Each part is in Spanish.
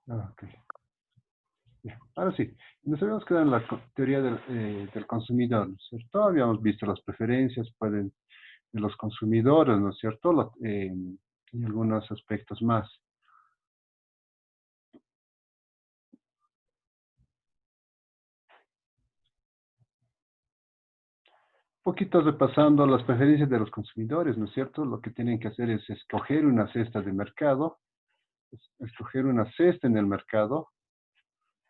Ok. Bien. Ahora sí, nos habíamos quedado en la teoría del consumidor, ¿no es cierto? Habíamos visto las preferencias de los consumidores, ¿no es cierto? Y algunos aspectos más. Poquito repasando las preferencias de los consumidores, ¿no es cierto? Lo que tienen que hacer es escoger una cesta de mercado, escoger una cesta en el mercado,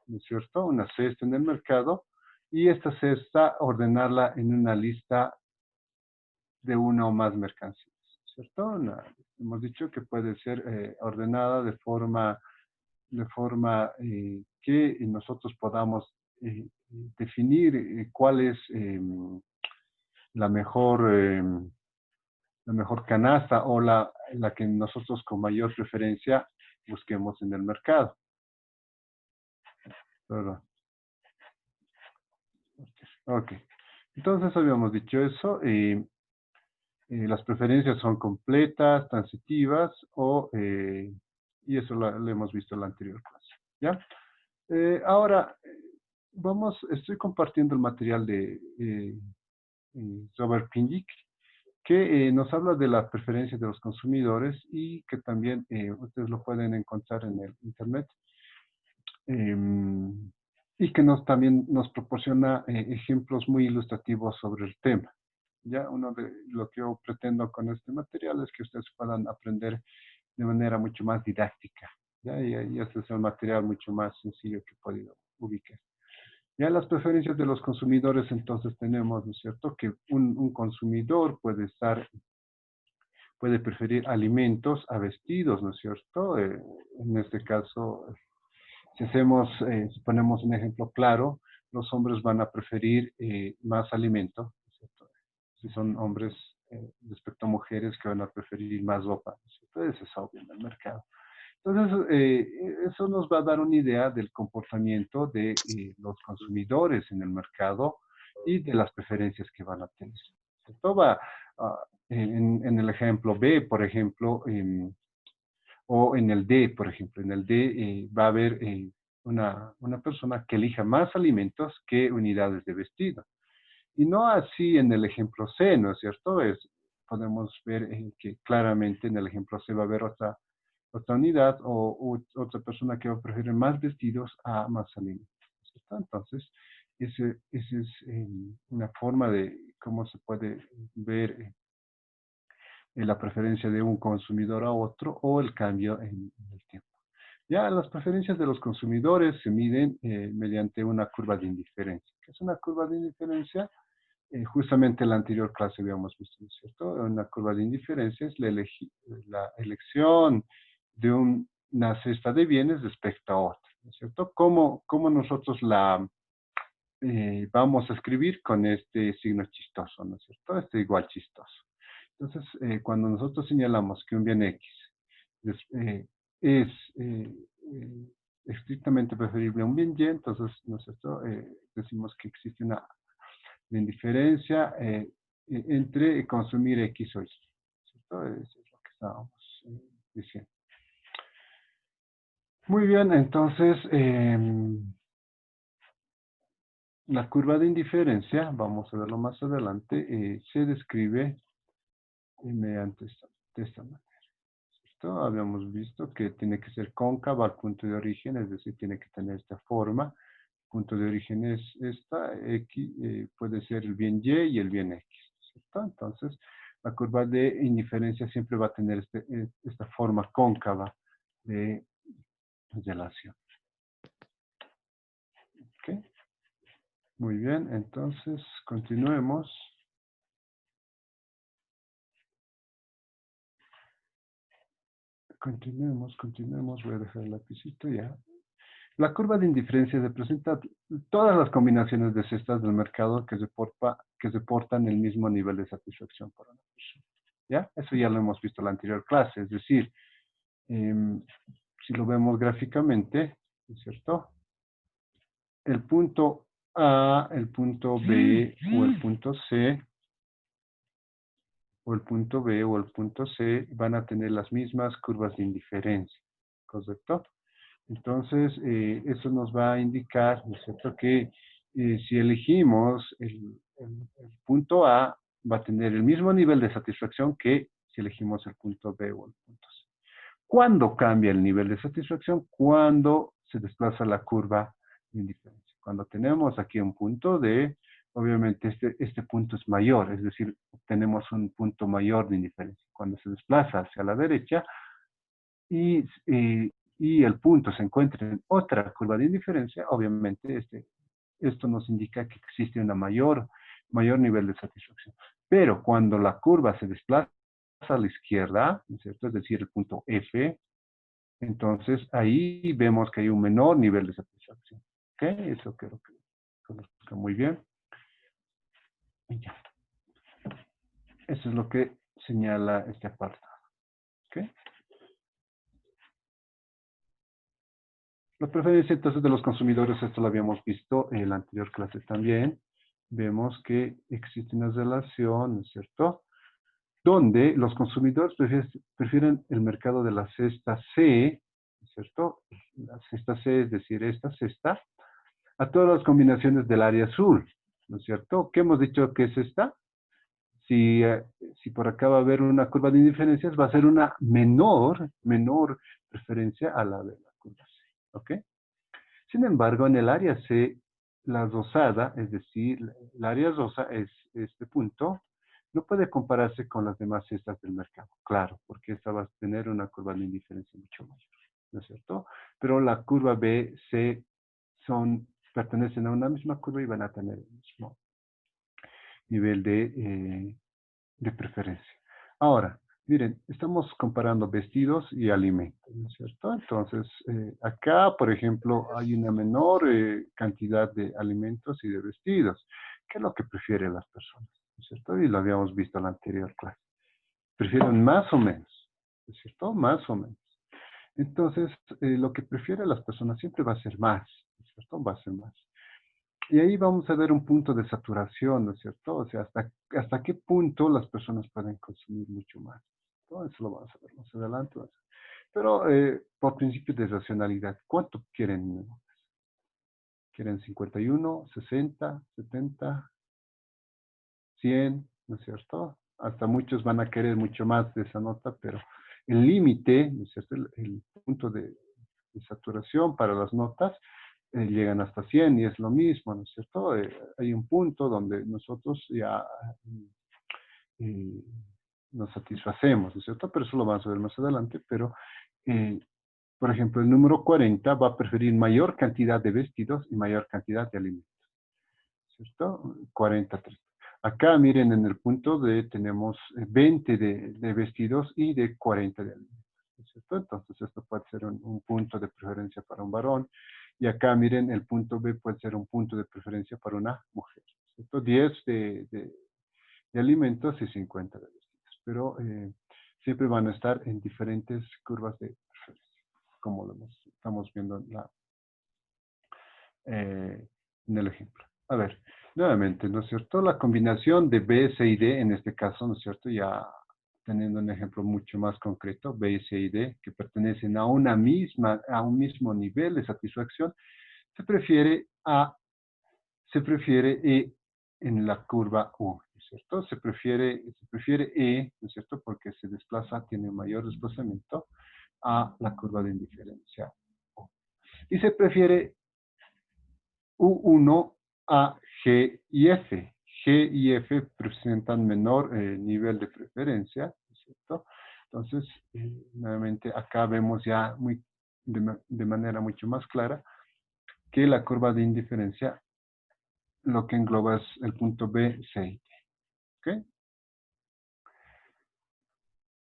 ¿no es cierto? Una cesta en el mercado y esta cesta ordenarla en una lista de una o más mercancías, ¿cierto? Hemos dicho que puede ser ordenada de forma que nosotros podamos definir cuál es la mejor, la mejor canasta o la que nosotros con mayor preferencia busquemos en el mercado. ¿Verdad? Ok. Entonces habíamos dicho eso. Las preferencias son completas, transitivas y eso lo hemos visto en la anterior clase. ¿Ya? Ahora, estoy compartiendo el material de Robert Pindick, que nos habla de las preferencias de los consumidores y que también ustedes lo pueden encontrar en el Internet. em, y que también nos proporciona ejemplos muy ilustrativos sobre el tema. Ya uno de lo que yo pretendo con este material es que ustedes puedan aprender de manera mucho más didáctica. ¿Ya? Y este es el material mucho más sencillo que he podido ubicar. Ya las preferencias de los consumidores, entonces tenemos, ¿no es cierto?, que un consumidor puede preferir alimentos a vestidos, ¿no es cierto? En este caso, si ponemos un ejemplo claro, los hombres van a preferir más alimento, ¿no es cierto? Si son hombres respecto a mujeres que van a preferir más ropa, ¿no es cierto? Eso es obvio en el mercado. Entonces, eso nos va a dar una idea del comportamiento de los consumidores en el mercado y de las preferencias que van a tener. Esto va en el ejemplo B, por ejemplo, o en el D, por ejemplo. En el D va a haber una persona que elija más alimentos que unidades de vestido. Y no así en el ejemplo C, ¿no es cierto? Podemos ver que claramente en el ejemplo C va a haber otra unidad o otra persona que va a preferir más vestidos a más alimentos, ¿cierto? Entonces, ese es una forma de cómo se puede ver la preferencia de un consumidor a otro o el cambio en el tiempo. Ya las preferencias de los consumidores se miden mediante una curva de indiferencia. ¿Qué es una curva de indiferencia? Justamente en la anterior clase habíamos visto, ¿no es cierto? Una curva de indiferencia es la elección de una cesta de bienes respecto a otra, ¿no es cierto? ¿Cómo nosotros la vamos a escribir con este signo chistoso, ¿no es cierto? Este igual chistoso. Entonces, cuando nosotros señalamos que un bien X es, es estrictamente preferible a un bien Y, entonces, ¿no es cierto? Decimos que existe una indiferencia entre consumir X o Y, ¿cierto? Eso es lo que estábamos diciendo. Muy bien, entonces, la curva de indiferencia, vamos a verlo más adelante, se describe mediante de esta manera. ¿Cierto? Habíamos visto que tiene que ser cóncava al punto de origen, es decir, tiene que tener esta forma. El punto de origen es esta, X, puede ser el bien Y el bien X, ¿cierto? Entonces, la curva de indiferencia siempre va a tener esta forma cóncava de relación. ¿Ok? Muy bien, entonces continuemos. Continuemos. Voy a dejar el lapicito ya. La curva de indiferencia representa todas las combinaciones de cestas del mercado que reportan el mismo nivel de satisfacción para una persona. ¿Ya? Eso ya lo hemos visto en la anterior clase. Es decir, eh, si lo vemos gráficamente, ¿es cierto? El punto A, el punto B o el punto C o el punto B o el punto C van a tener las mismas curvas de indiferencia, ¿correcto? Entonces, eso nos va a indicar, ¿no es cierto?, que si elegimos el punto A, va a tener el mismo nivel de satisfacción que si elegimos el punto B o el punto C. ¿Cuándo cambia el nivel de satisfacción? Cuando se desplaza la curva de indiferencia. Cuando tenemos aquí un punto D, obviamente este punto es mayor, es decir, obtenemos un punto mayor de indiferencia. Cuando se desplaza hacia la derecha y, y el punto se encuentra en otra curva de indiferencia, obviamente esto nos indica que existe una mayor nivel de satisfacción. Pero cuando la curva se desplaza a la izquierda, ¿no es cierto?, es decir, el punto F, entonces ahí vemos que hay un menor nivel de satisfacción. ¿Ok? Eso creo que conozco muy bien. Y ya. Eso es lo que señala este apartado. ¿Ok? La preferencia entonces de los consumidores, esto lo habíamos visto en la anterior clase también. Vemos que existe una relación, ¿no es cierto?, donde los consumidores prefieren el mercado de la cesta C, ¿no es cierto? La cesta C, es decir, esta cesta, a todas las combinaciones del área azul, ¿no es cierto? ¿Qué hemos dicho que es esta? Si por acá va a haber una curva de indiferencias, va a ser una menor preferencia a la de la curva C, ¿ok? Sin embargo, en el área C, la rosada, es decir, el área rosa es este punto, no puede compararse con las demás cestas del mercado, claro, porque esta va a tener una curva de indiferencia mucho mayor, ¿no es cierto? Pero la curva B, C, pertenecen a una misma curva y van a tener el mismo nivel de preferencia. Ahora, miren, estamos comparando vestidos y alimentos, ¿no es cierto? Entonces, acá, por ejemplo, hay una menor cantidad de alimentos y de vestidos. ¿Qué es lo que prefieren las personas? ¿No es cierto? Y lo habíamos visto en la anterior clase. Prefieren más o menos, ¿no es cierto? Más o menos. Entonces, lo que prefieren las personas siempre va a ser más, ¿no es cierto? Va a ser más. Y ahí vamos a ver un punto de saturación, ¿no es cierto? O sea, hasta qué punto las personas pueden consumir mucho más. Todo eso lo vamos a ver más adelante. Pero por principio de racionalidad, ¿cuánto quieren? ¿Quieren 51, 60, 70, 100? ¿No es cierto? Hasta muchos van a querer mucho más de esa nota, pero el límite, ¿no es cierto? El punto de saturación para las notas llegan hasta 100 y es lo mismo, ¿no es cierto? Hay un punto donde nosotros ya eh, nos satisfacemos, ¿no es cierto? Pero eso lo vamos a ver más adelante, pero eh, por ejemplo, el número 40 va a preferir mayor cantidad de vestidos y mayor cantidad de alimentos, ¿cierto? 40, 30. Acá, miren, en el punto D tenemos 20 de vestidos y de 40 de alimentos, ¿no es cierto? Entonces, esto puede ser un punto de preferencia para un varón. Y acá, miren, el punto B puede ser un punto de preferencia para una mujer, ¿cierto? 10 de alimentos y 50 de vestidos. Pero siempre van a estar en diferentes curvas de preferencia, como lo estamos viendo en el ejemplo. A ver, nuevamente, ¿no es cierto? La combinación de B, C y D, en este caso, ¿no es cierto? Ya teniendo un ejemplo mucho más concreto, B, C y D, que pertenecen a a un mismo nivel de satisfacción, se prefiere E en la curva U, ¿no es cierto? Se prefiere E, ¿no es cierto? Porque se desplaza, tiene mayor desplazamiento a la curva de indiferencia U. Y se prefiere U1 a G y F. G y F presentan menor nivel de preferencia, ¿no es cierto? Entonces, nuevamente acá vemos ya de manera mucho más clara que la curva de indiferencia lo que engloba es el punto B, C y D. ¿Ok?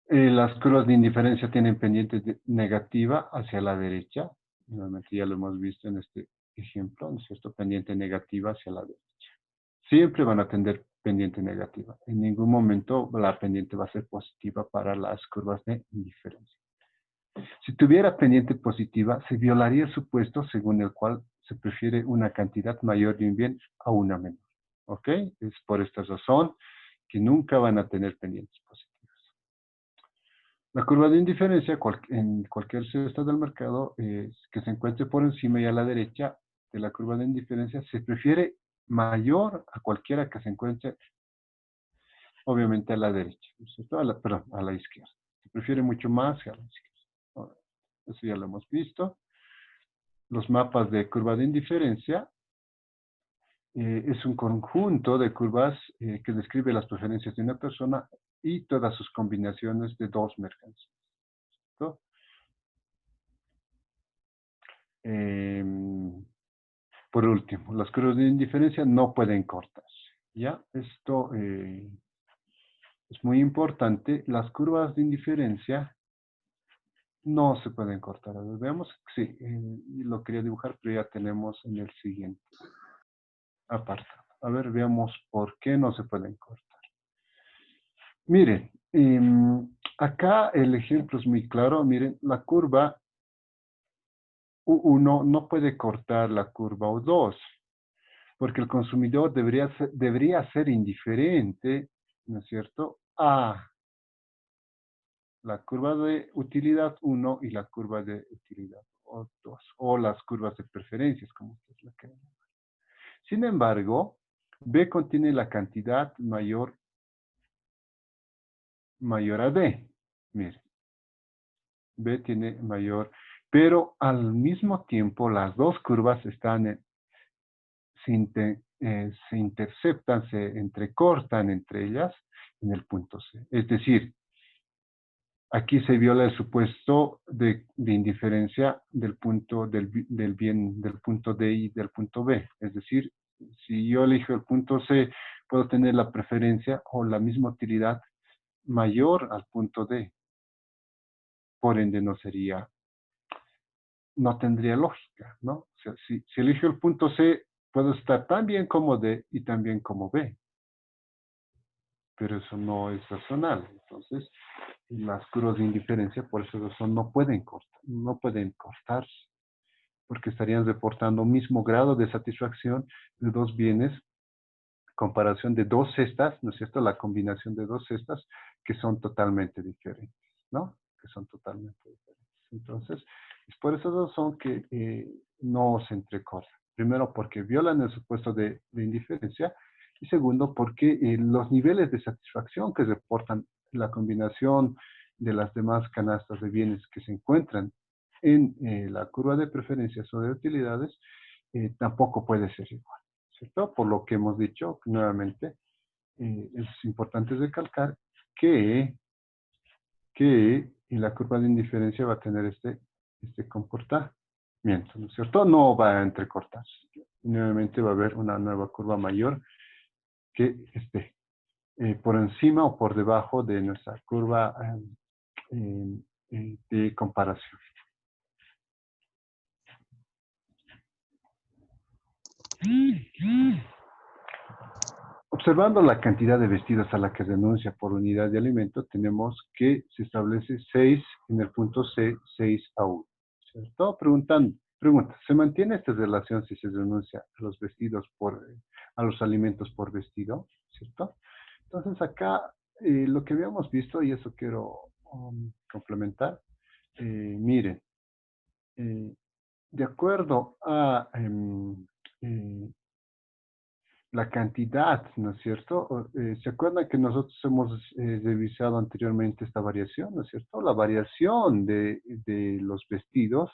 Las curvas de indiferencia tienen pendiente negativa hacia la derecha. Nuevamente ya lo hemos visto en este ejemplo, ¿no es cierto? Pendiente negativa hacia la derecha. Siempre van a tener pendiente negativa. En ningún momento la pendiente va a ser positiva para las curvas de indiferencia. Si tuviera pendiente positiva, se violaría el supuesto según el cual se prefiere una cantidad mayor de un bien a una menor. ¿Ok? Es por esta razón que nunca van a tener pendientes positivos. La curva de indiferencia en cualquier cesta del mercado que se encuentre por encima y a la derecha de la curva de indiferencia se prefiere mayor a cualquiera que se encuentre obviamente a la derecha, ¿no es cierto? Perdón, a la izquierda. Se prefiere mucho más que a la izquierda. Ahora, eso ya lo hemos visto. Los mapas de curva de indiferencia es un conjunto de curvas que describe las preferencias de una persona y todas sus combinaciones de dos mercancías. ¿Cierto? Eh, por último, las curvas de indiferencia no pueden cortarse. ¿Ya? Esto es muy importante. Las curvas de indiferencia no se pueden cortar. A ver, veamos. Sí, lo quería dibujar, pero ya tenemos en el siguiente apartado. A ver, veamos por qué no se pueden cortar. Miren, acá el ejemplo es muy claro. Miren, la curva U1 no puede cortar la curva U2, porque el consumidor debería ser indiferente, ¿no es cierto?, a la curva de utilidad 1 y la curva de utilidad 2, o las curvas de preferencias, como ustedes la quieran llamar. Sin embargo, B contiene la cantidad mayor a D. Miren, B tiene mayor, pero al mismo tiempo las dos curvas se interceptan, se entrecortan entre ellas en el punto C. Es decir, aquí se viola el supuesto de indiferencia del punto del punto D y del punto B. Es decir, si yo elijo el punto C, puedo tener la preferencia o la misma utilidad mayor al punto D. Por ende, no tendría lógica, ¿no? O sea, si elijo el punto C, puedo estar tan bien como D y también como B. Pero eso no es racional. Entonces, las curvas de indiferencia, por esa razón, no pueden cortarse, porque estarían reportando un mismo grado de satisfacción de dos bienes, comparación de dos cestas, ¿no es cierto? La combinación de dos cestas que son totalmente diferentes, ¿no? Que son totalmente diferentes. Entonces, es por esa razón que no se entrecortan. Primero, porque violan el supuesto de indiferencia, y segundo, porque los niveles de satisfacción que reportan la combinación de las demás canastas de bienes que se encuentran en la curva de preferencias o de utilidades tampoco puede ser igual, ¿cierto? Por lo que hemos dicho nuevamente, es importante recalcar que, la curva de indiferencia va a tener este comportamiento, ¿no es cierto? No va a entrecortarse. Nuevamente va a haber una nueva curva mayor que esté por encima o por debajo de nuestra curva de comparación. Observando la cantidad de vestidos a la que renuncia por unidad de alimento, tenemos que se establece 6 en el punto C, 6 a 1. ¿Cierto? Pregunta, ¿se mantiene esta relación si se renuncia a los a los alimentos por vestido? ¿Cierto? Entonces acá lo que habíamos visto, y eso quiero complementar, miren, eh, de acuerdo a la cantidad, ¿no es cierto? ¿Se acuerdan que nosotros hemos revisado anteriormente esta variación, ¿no es cierto? La variación de los vestidos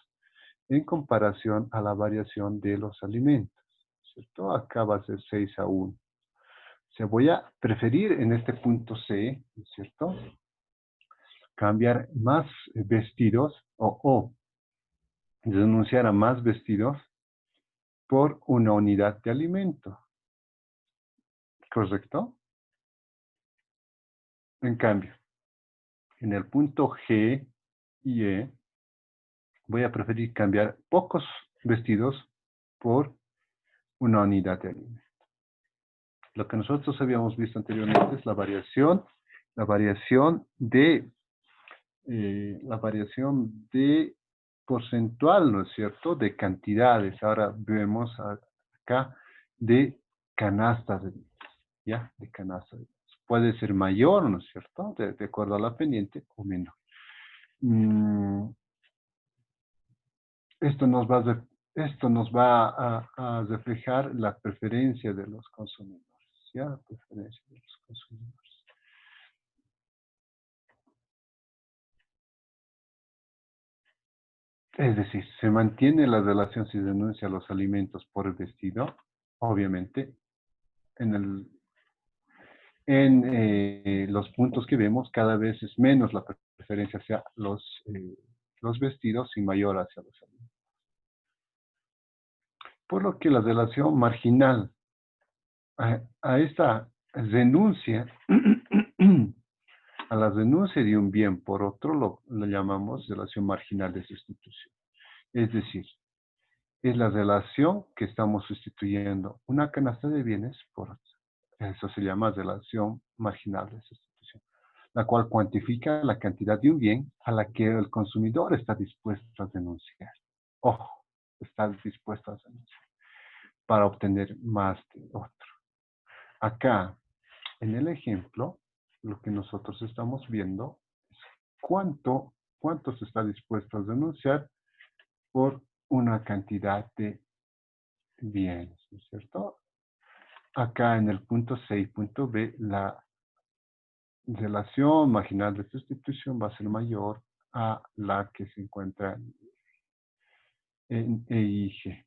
en comparación a la variación de los alimentos, ¿cierto? Acá va a ser 6 a 1. O sea, voy a preferir en este punto C, ¿no es cierto? Cambiar más vestidos o renunciar a más vestidos por una unidad de alimento, ¿correcto? En cambio, en el punto G y E, voy a preferir cambiar pocos vestidos por una unidad de alimento. Lo que nosotros habíamos visto anteriormente es la variación de porcentual, ¿no es cierto?, de cantidades. Ahora vemos acá de canastas, ¿ya? De canastas. Puede ser mayor, ¿no es cierto?, de acuerdo a la pendiente o menor. mm, esto nos va a reflejar la preferencia de los consumidores. ¿Ya? Preferencia de los consumidores. Es decir, se mantiene la relación si denuncia los alimentos por el vestido, obviamente, en los puntos que vemos, cada vez es menos la preferencia hacia los vestidos y mayor hacia los alimentos. Por lo que la relación marginal a esta renuncia, a la renuncia de un bien por otro, lo llamamos relación marginal de sustitución. Es decir, es la relación que estamos sustituyendo una canasta de bienes por otra. Eso se llama relación marginal de sustitución, la cual cuantifica la cantidad de un bien a la que el consumidor está dispuesto a denunciar. Ojo, está dispuesto a denunciar para obtener más de otro. Acá, en el ejemplo, lo que nosotros estamos viendo es cuánto se está dispuesto a denunciar por una cantidad de bienes, ¿no es cierto? Acá en el punto C y punto B, la relación marginal de sustitución va a ser mayor a la que se encuentra en E y G.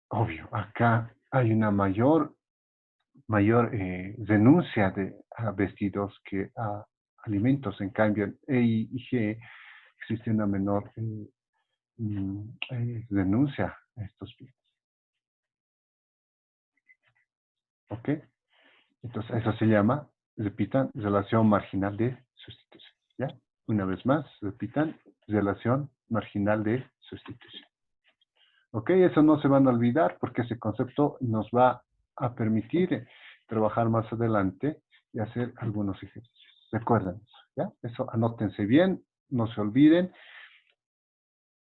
Obvio, acá hay una mayor renuncia a vestidos que a alimentos. En cambio, en E y G existe una menor renuncia a estos bienes. ¿Ok? Entonces, eso se llama, repitan, relación marginal de sustitución. ¿Ya? Una vez más, repitan, relación marginal de sustitución. ¿Ok? Eso no se van a olvidar porque ese concepto nos va a permitir trabajar más adelante y hacer algunos ejercicios. Recuerden eso, ¿ya? Eso anótense bien, no se olviden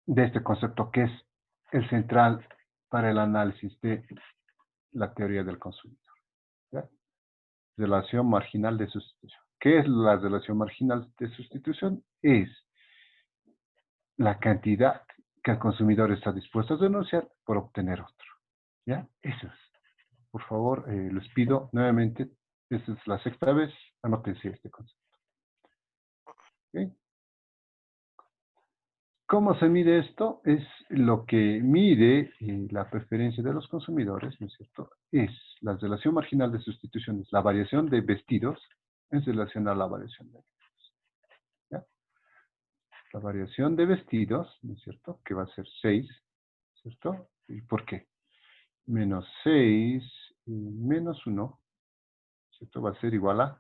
de este concepto que es el central para el análisis de la teoría del consumidor. ¿Ya? Relación marginal de sustitución. ¿Qué es la relación marginal de sustitución? Es la cantidad que el consumidor está dispuesto a denunciar por obtener otro. ¿Ya? Eso es. Por favor, les pido nuevamente, esta es la sexta vez, anótense este concepto. ¿Okay? ¿Cómo se mide esto? Es lo que mide la preferencia de los consumidores, ¿no es cierto? Es la relación marginal de sustitución, es la variación de vestidos en relación a la variación de vestidos. ¿Ya? La variación de vestidos, ¿no es cierto? Que va a ser 6, ¿cierto? ¿Y por qué? Menos 6 y menos 1, ¿cierto? Va a ser igual a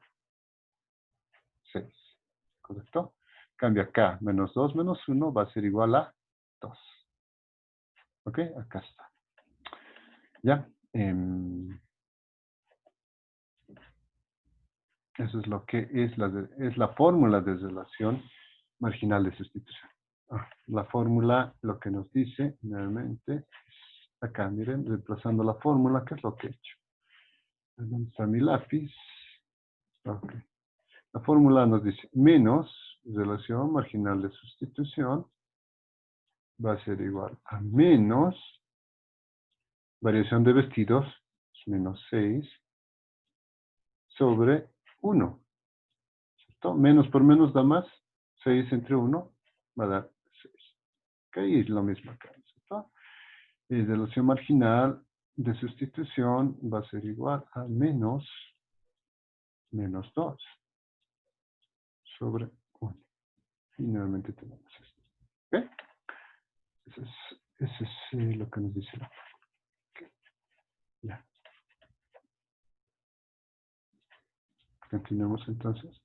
6, ¿correcto? Cambia acá, menos 2 menos 1 va a ser igual a 2. ¿Ok? Acá está. ¿Ya? Eso es lo que es la fórmula de relación marginal de sustitución. La fórmula, lo que nos dice, nuevamente, acá, miren, reemplazando la fórmula, ¿qué es lo que he hecho? ¿Dónde está mi lápiz? Ok. La fórmula nos dice menos relación marginal de sustitución va a ser igual a menos variación de vestidos, es menos 6, sobre 1. ¿Cierto? Menos por menos da más, 6 entre 1 va a dar 6. Ok, y es lo mismo acá, ¿cierto? Y relación marginal de sustitución va a ser igual a menos 2 sobre 1. Y nuevamente tenemos esto. ¿Ok? Eso es lo que nos dice la fórmula. Okay. Ya. Continuemos entonces.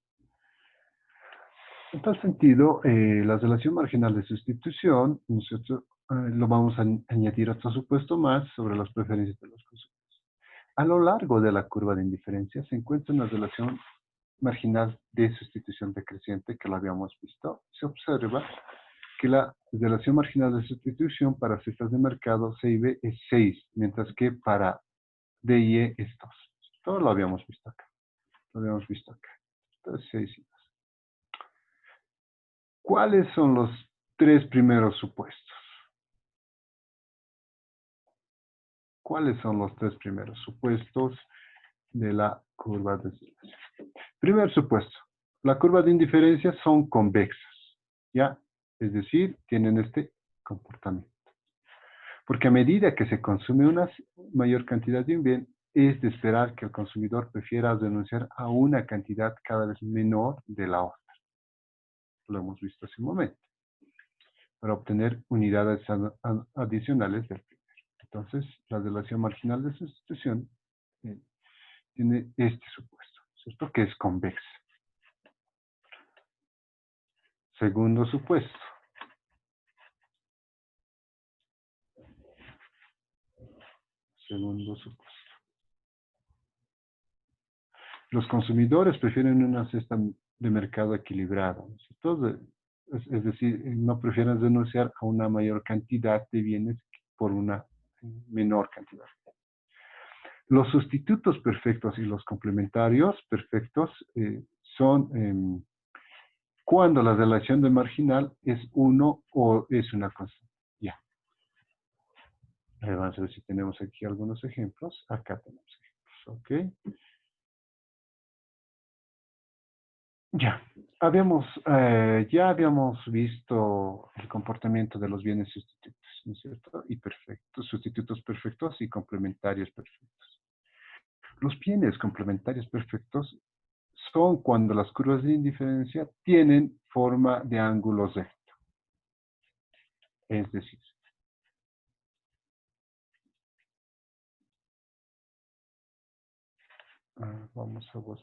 En tal sentido, la relación marginal de sustitución, nosotros lo vamos a añadir otro supuesto más sobre las preferencias de los consumidores. A lo largo de la curva de indiferencia se encuentra una relación marginal de sustitución decreciente que lo habíamos visto. Se observa que la relación marginal de sustitución para cestas de mercado C y B es 6, mientras que para D y E es 2. Todo lo habíamos visto acá. Lo habíamos visto acá. Entonces, 6 y 2. ¿Cuáles son los tres primeros supuestos? ¿Cuáles son los tres primeros supuestos de la curva de oscilación? Primer supuesto, la curva de indiferencia son convexas, ¿ya? Es decir, tienen este comportamiento. Porque a medida que se consume una mayor cantidad de un bien, es de esperar que el consumidor prefiera renunciar a una cantidad cada vez menor de la otra. Lo hemos visto hace un momento. Para obtener unidades adicionales del primero. Entonces, la relación marginal de sustitución tiene este supuesto, ¿cierto? Que es convexa. Segundo supuesto. Segundo supuesto. Los consumidores prefieren una cesta de mercado equilibrada, ¿no es cierto? Es decir, no prefieren renunciar a una mayor cantidad de bienes por una menor cantidad. Los sustitutos perfectos y los complementarios perfectos son cuando la relación de marginal es 1 o es una constante. Ya. Vamos a ver si tenemos aquí algunos ejemplos. Acá tenemos ejemplos. Ok. Ya. Ya habíamos visto el comportamiento de los bienes sustitutos, ¿no es cierto? Y perfectos, sustitutos perfectos y complementarios perfectos. Los bienes complementarios perfectos son cuando las curvas de indiferencia tienen forma de ángulo recto. Es decir, vamos a ver.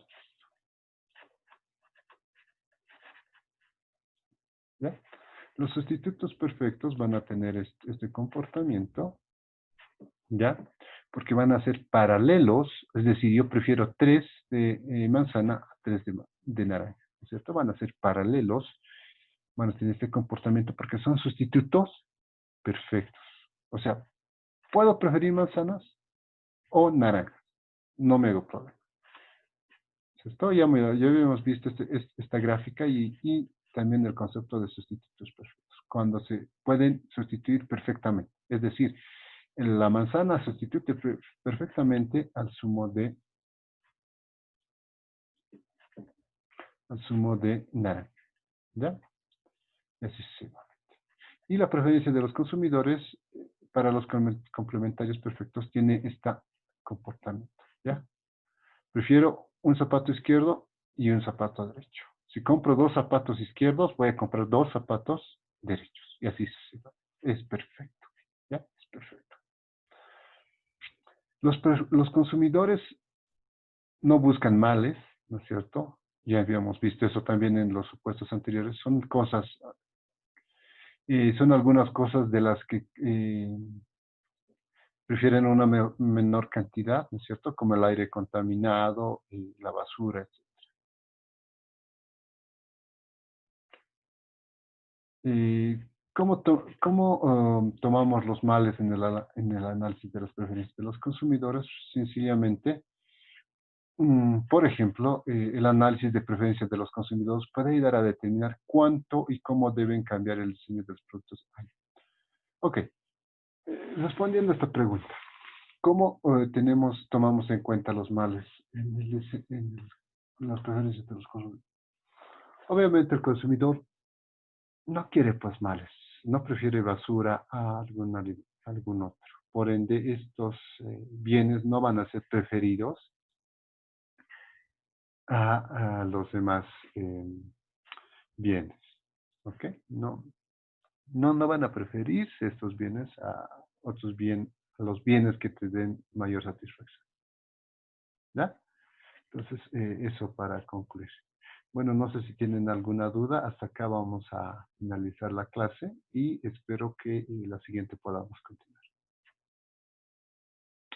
¿Ya? Los sustitutos perfectos van a tener este comportamiento, ¿ya? Porque van a ser paralelos, es decir, yo prefiero 3 de manzana a 3 de naranja, ¿no es cierto? Van a ser paralelos, van a tener este comportamiento porque son sustitutos perfectos. O sea, puedo preferir manzanas o naranjas, no me hago problema. ¿Cierto? Ya habíamos visto esta gráfica y también el concepto de sustitutos perfectos, cuando se pueden sustituir perfectamente. Es decir, la manzana sustituye perfectamente al zumo de naranja. ¿Ya? Y así sucesivamente. Y la preferencia de los consumidores para los complementarios perfectos tiene este comportamiento. ¿Ya? Prefiero un zapato izquierdo y un zapato derecho. Si compro 2 zapatos izquierdos, voy a comprar 2 zapatos derechos. Y así sucesivamente. Es perfecto. ¿Ya? Es perfecto. Los consumidores no buscan males, ¿no es cierto? Ya habíamos visto eso también en los supuestos anteriores. Son algunas cosas de las que prefieren una menor cantidad, ¿no es cierto? Como el aire contaminado, la basura, etc. ¿Cómo tomamos los males en el análisis de las preferencias de los consumidores? Sencillamente, por ejemplo, el análisis de preferencias de los consumidores puede ayudar a determinar cuánto y cómo deben cambiar el diseño de los productos. Ok, respondiendo a esta pregunta, ¿cómo tomamos en cuenta los males en las preferencias de los consumidores? Obviamente el consumidor no quiere pues males, no prefiere basura a algún otro. Por ende, estos bienes no van a ser preferidos a los demás bienes. ¿Ok? No van a preferirse estos bienes a a los bienes que te den mayor satisfacción. ¿Ya? Entonces, eso para concluir. Bueno, no sé si tienen alguna duda. Hasta acá vamos a finalizar la clase y espero que la siguiente podamos continuar.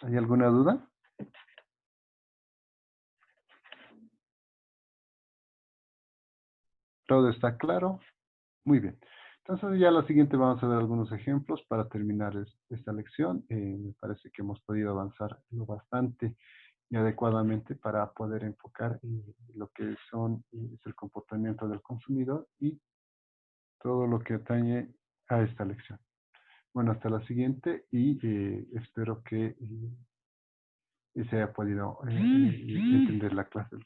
¿Hay alguna duda? ¿Todo está claro? Muy bien. Entonces ya la siguiente vamos a ver algunos ejemplos para terminar esta lección. Me parece que hemos podido avanzar lo bastante y adecuadamente para poder enfocar lo que es el comportamiento del consumidor y todo lo que atañe a esta lección. Bueno, hasta la siguiente y espero que se haya podido entender la clase.